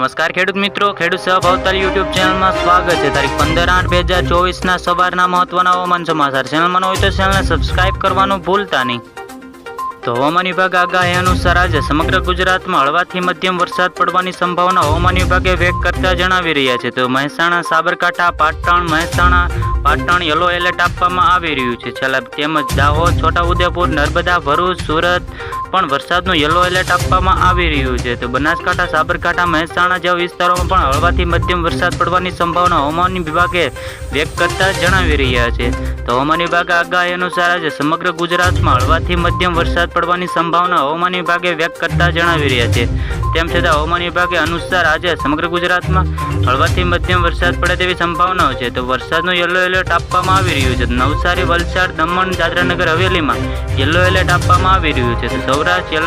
નમસ્કાર ખેડૂત મિત્રો, ખેડૂત સેવા ભાવતાલ યુટ્યુબ ચેનલમાં સ્વાગત છે। તારીખ 15/8/2024ના સવારના મહત્વના હવામાન સમાચાર। ચેનલમાં હોય તો ચેનલને સબસ્ક્રાઇબ કરવાનું ભૂલતા નહીં। તો હવામાન વિભાગ આગાહી અનુસાર આજે સમગ્ર ગુજરાતમાં હળવાથી મધ્યમ વરસાદ પડવાની સંભાવના હવામાન વિભાગે વ્યક્ત કરતા જણાવી રહ્યા છે। તો મહેસાણા, સાબરકાંઠા, પાટણ યલો એલર્ટ આપવામાં આવી રહ્યું છે। તેમજ દાહોદ, છોટાઉદેપુર, નર્મદા, ભરૂચ, સુરત પણ વરસાદનું યલો એલર્ટ આપવામાં આવી રહ્યું છે। તો બનાસકાંઠા, સાબરકાંઠા, મહેસાણા જેવા વિસ્તારોમાં પણ હળવાથી મધ્યમ વરસાદ પડવાની સંભાવના હવામાન વિભાગે વ્યક્ત કરતા જણાવી રહ્યા છે। તો હવામાન વિભાગ આગાહી અનુસાર આજે સમગ્ર ગુજરાતમાં હળવાથી મધ્યમ વરસાદ પડવાની સંભાવના હવામાન વિભાગે વ્યક્ત કરતા જણાવી રહ્યા છે। તેમ છતાં હવામાન વિભાગે અનુસાર આજે સમગ્ર ગુજરાતમાં હળવાથી મધ્યમ વરસાદ પડે તેવી સંભાવનાઓ છે। તો વરસાદનું યલો એલર્ટ આપવામાં આવી રહ્યું છે। નવસારી, વલસાડ, દમણ, દાદરાનગર હવેલીમાં યલો એલર્ટ આપવામાં આવી રહ્યું છે। તો સૌરાષ્ટ્ર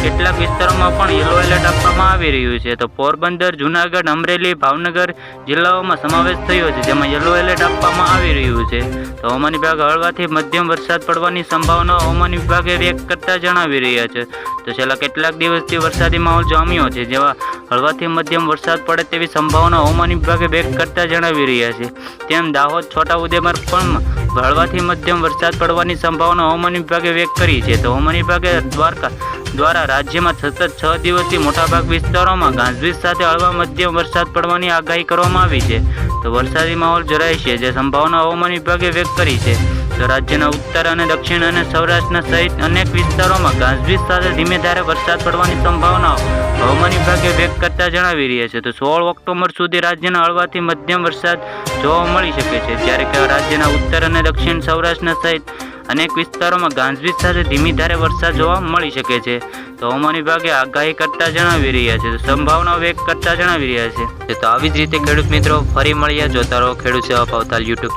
કેટલાક વિસ્તારોમાં પણ યલો એલર્ટ આપવામાં આવી રહ્યું છે। તો પોરબંદર, જૂનાગઢ, અમરેલી, ભાવનગર જિલ્લાઓમાં સમાવેશ થયો છે, જેમાં યલો એલર્ટ આપવામાં આવી રહ્યું છે। તો હવામાન વિભાગ હળવાથી મધ્યમ વરસાદ પડવાની સંભાવના હવામાન વિભાગે વ્યક્ત કરતા જણાવી રહ્યા છે। તો છેલ્લા કેટલાક દિવસથી વરસાદી માહોલ જામ્યો છે, જેવા હળવાથી મધ્યમ વરસાદ પડે તેવી સંભાવના હવામાન વિભાગે વ્યક્ત કરતા જણાવી રહ્યા છે। તેમ દાહોદ, છોટાઉદેપુર પણ હળવાથી મધ્યમ વરસાદ પડવાની સંભાવના હવામાન વિભાગે વ્યક્ત કરી છે। તો હવામાન વિભાગે દ્વારા રાજ્યમાં સતત 6 દિવસથી મોટાભાગ વિસ્તારોમાં ગાજવીજ સાથે હળવા મધ્યમ વરસાદ પડવાની આગાહી કરવામાં આવી છે। તો વરસાદી માહોલ જળવાય છે, જે સંભાવના હવામાન વિભાગે વ્યક્ત કરી છે। તો રાજ્યના ઉત્તર અને દક્ષિણ અને સૌરાષ્ટ્રના સહિત અનેક વિસ્તારોમાં ગાજવીજ સાથે ધીમે ધારે વરસાદ પડવાની સંભાવનાઓ હવામાન વિભાગે વ્યક્ત કરતા જણાવી રહ્યા છે। તો 16 ઓક્ટોબર સુધી રાજ્યના હળવાથી મધ્યમ વરસાદ જોવા મળી શકે છે, જ્યારે કે રાજ્યના ઉત્તર અને દક્ષિણ સૌરાષ્ટ્રના સહિત અનેક વિસ્તારોમાં ગાજવીજ સાથે ધીમી ધારે વરસાદ જોવા મળી શકે છે। તો હવામાન વિભાગે આગાહી કરતા જણાવી રહ્યા છે, તો સંભાવનાઓ વ્યક્ત કરતા જણાવી રહ્યા છે। તો આવી જ રીતે ખેડૂત મિત્રો ફરી મળ્યા, જોતા રહો ખેડૂત સેવા ભાવતાલ યુટ્યુબ।